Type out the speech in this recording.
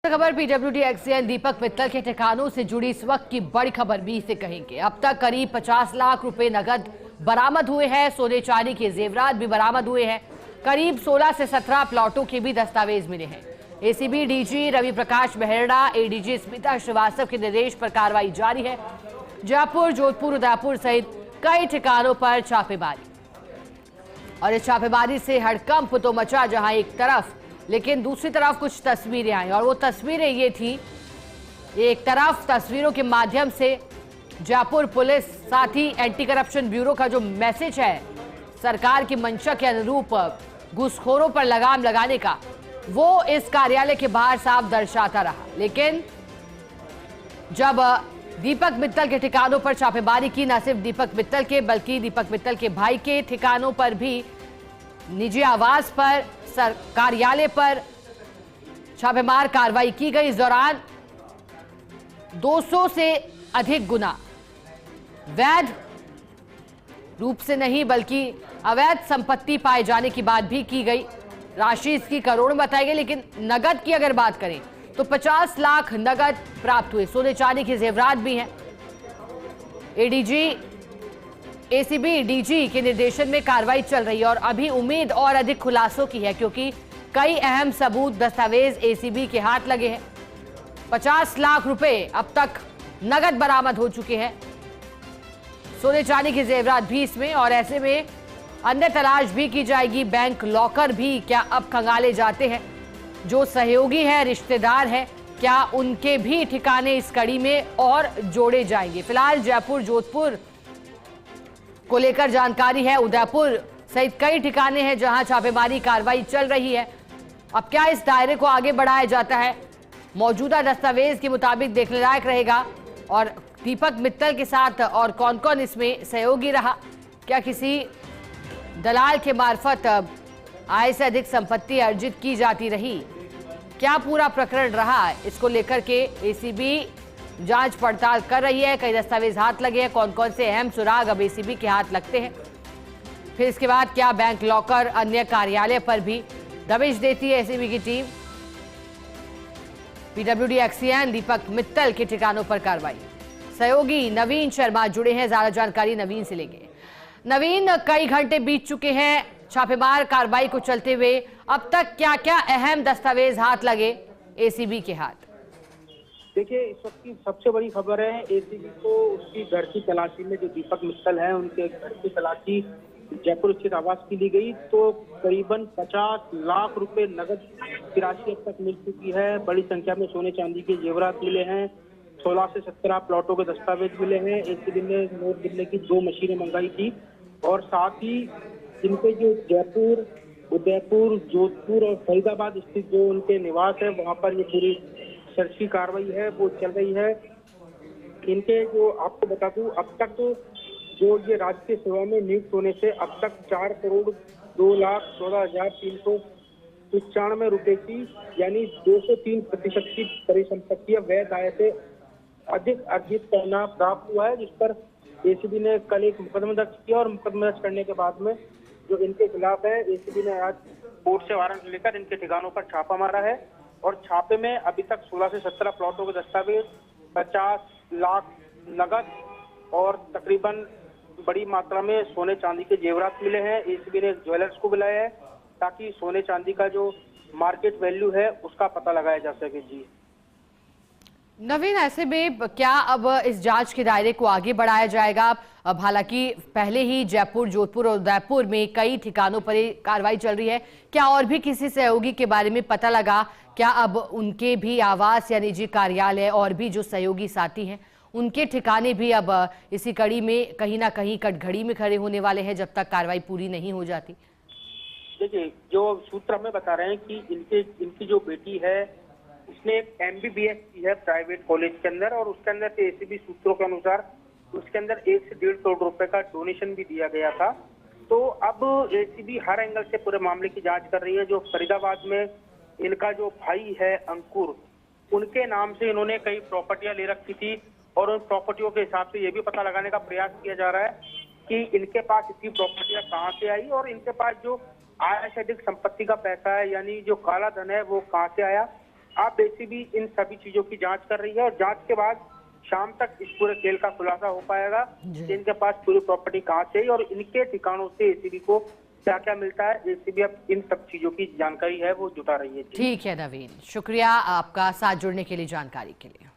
खबर PWD XEN दीपक मित्तल के ठिकानों से जुड़ी इस वक्त की बड़ी खबर भी इसे कहेंगे। अब तक करीब 50 लाख रुपए नगद बरामद हुए हैं। सोने चांदी के जेवरात भी बरामद हुए हैं। करीब 16 से 17 प्लॉटों के भी दस्तावेज मिले हैं। ACB DG Ravi Prakash Mehra, ADG Smita Srivastava के निर्देश पर कार्रवाई जारी है। जयपुर, जोधपुर, उदयपुर सहित कई ठिकानों पर छापेमारी, और इस छापेमारी से हड़कंप तो मचा जहां एक तरफ, लेकिन दूसरी तरफ कुछ तस्वीरें आई, और वो तस्वीरें ये थी। एक तरफ तस्वीरों के माध्यम से जयपुर पुलिस, साथ ही एंटी करप्शन ब्यूरो का जो मैसेज है सरकार की मंशा के अनुरूप घूसखोरों पर लगाम लगाने का, वो इस कार्यालय के बाहर साफ दर्शाता रहा। लेकिन जब दीपक मित्तल के ठिकानों पर छापेमारी की, न सिर्फ दीपक मित्तल के बल्कि दीपक मित्तल के भाई के ठिकानों पर भी, निजी आवास पर, कार्यालय पर छापेमार कार्रवाई की गई। इस दौरान 200 से अधिक गुना वैध रूप से नहीं बल्कि अवैध संपत्ति पाए जाने की बात भी की गई। राशि इसकी करोड़ बताई गई, लेकिन नगद की अगर बात करें तो 50 लाख नगद प्राप्त हुए। सोने चांदी के जेवरात भी हैं। एडीजी, एसीबी डीजी के निर्देशन में कार्रवाई चल रही है और अभी उम्मीद और अधिक खुलासों की है, क्योंकि कई अहम सबूत, दस्तावेज एसीबी के हाथ लगे हैं। 50 लाख रुपए अब तक नगद बरामद हो चुके हैं। सोने चांदी के जेवरात भी इसमें, और ऐसे में अन्य तलाश भी की जाएगी। बैंक लॉकर भी क्या अब खंगाले जाते हैं? जो सहयोगी है, रिश्तेदार है, क्या उनके भी ठिकाने इस कड़ी में और जोड़े जाएंगे? फिलहाल जयपुर, जोधपुर को लेकर जानकारी है। उदयपुर सहित कई ठिकाने हैं जहां छापेमारी कार्रवाई चल रही है। अब क्या इस दायरे को आगे बढ़ाया जाता है, मौजूदा दस्तावेज के मुताबिक देखने लायक रहेगा। और दीपक मित्तल के साथ और कौन कौन इसमें सहयोगी रहा, क्या किसी दलाल के मार्फत आय से अधिक संपत्ति अर्जित की जाती रही, क्या पूरा प्रकरण रहा, इसको लेकर के एसीबी जांच पड़ताल कर रही है। कई दस्तावेज हाथ लगे हैं, कौन कौन से अहम सुराग अब एसीबी के हाथ लगते हैं। फिर इसके बाद क्या बैंक लॉकर, अन्य कार्यालय पर भी दबिश देती है एसीबी की टीम। पीडब्ल्यूडी एक्सीएन दीपक मित्तल के ठिकानों पर कार्रवाई। सहयोगी नवीन शर्मा जुड़े हैं, ज्यादा जानकारी नवीन से लेंगे। नवीन, कई घंटे बीत चुके हैं छापेमार कार्रवाई को चलते हुए, अब तक क्या क्या अहम दस्तावेज हाथ लगे एसीबी के हाथ? देखिए, इस वक्त की सबसे बड़ी खबर है, एसीबी को उसकी घर की तलाशी में जो दीपक मित्तल है उनके घर की तलाशी जयपुर स्थित आवास की ली गई, तो करीबन 50 लाख रुपए नगद की राशि अब तक मिल चुकी है। बड़ी संख्या में सोने चांदी के जेवरात मिले हैं। 16 से 17 प्लॉटों के दस्तावेज मिले हैं। एसीबी ने नोट गिनने की 2 मशीनें मंगाई थी, और साथ ही जिनके जो जयपुर, उदयपुर, जोधपुर और फरीदाबाद स्थित जो उनके निवास है, वहां पर ये पूरी सर्च की कार्रवाई है वो चल रही है। इनके जो आपको बता दूं, अब तक जो ये राजकीय सेवा में नियुक्त होने से अब तक 4,02,14,395 रुपए की, यानी 203% की परिसंपत्तियां वैध आय से अधिक अर्जित करना प्राप्त हुआ है, जिस पर एसीबी ने कल एक मुकदमा दर्ज किया, और मुकदमा दर्ज करने के बाद में जो इनके खिलाफ है, एसीबी ने आज कोर्ट से वारंट लेकर इनके ठिकानों पर छापा मारा है। और छापे में अभी तक 16 से 17 प्लॉटों के दस्तावेज, 50 लाख नगद और तकरीबन बड़ी मात्रा में सोने चांदी के जेवरात मिले हैं। एसीबी ने ज्वेलर्स को बुलाया है ताकि सोने चांदी का जो मार्केट वैल्यू है उसका पता लगाया जा सके। जी नवीन, ऐसे में क्या अब इस जांच के दायरे को आगे बढ़ाया जाएगा? अब हालांकि पहले ही जयपुर, जोधपुर और उदयपुर में कई ठिकानों पर कार्रवाई चल रही है, क्या और भी किसी सहयोगी के बारे में पता लगा? क्या अब उनके भी आवास या निजी कार्यालय और भी जो सहयोगी साथी हैं उनके ठिकाने भी अब इसी कड़ी में कहीं ना कहीं कटघड़ी में खड़े होने वाले हैं जब तक कार्रवाई पूरी नहीं हो जाती? देखिए, जो सूत्र हमें बता रहे हैं कि इनकी जो बेटी है उसने एक MBBS की है प्राइवेट कॉलेज के अंदर, और उसके अंदर से एसीबी सूत्रों के अनुसार उसके अंदर 1 से 1.5 करोड़ रुपए का डोनेशन भी दिया गया था। तो अब एसीबी हर एंगल से पूरे मामले की जांच कर रही है। जो फरीदाबाद में इनका जो भाई है अंकुर, उनके नाम से इन्होंने कई प्रॉपर्टियां ले रखी थी, और उन प्रॉपर्टियों के हिसाब से ये भी पता लगाने का प्रयास किया जा रहा है कि इनके पास इतनी प्रॉपर्टियां कहाँ से आई, और इनके पास जो आय से अधिक संपत्ति का पैसा है, यानी जो काला धन है, वो कहाँ से आया। अब एसीबी इन सभी चीजों की जांच कर रही है और जांच के बाद शाम तक इस पूरे खेल का खुलासा हो पाएगा कि इनके पास पूरी प्रॉपर्टी कहाँ से और इनके ठिकानों से एसीबी को क्या क्या मिलता है। एसीबी अब इन सब चीजों की जानकारी है वो जुटा रही है। ठीक है नवीन, शुक्रिया आपका साथ जुड़ने के लिए, जानकारी के लिए।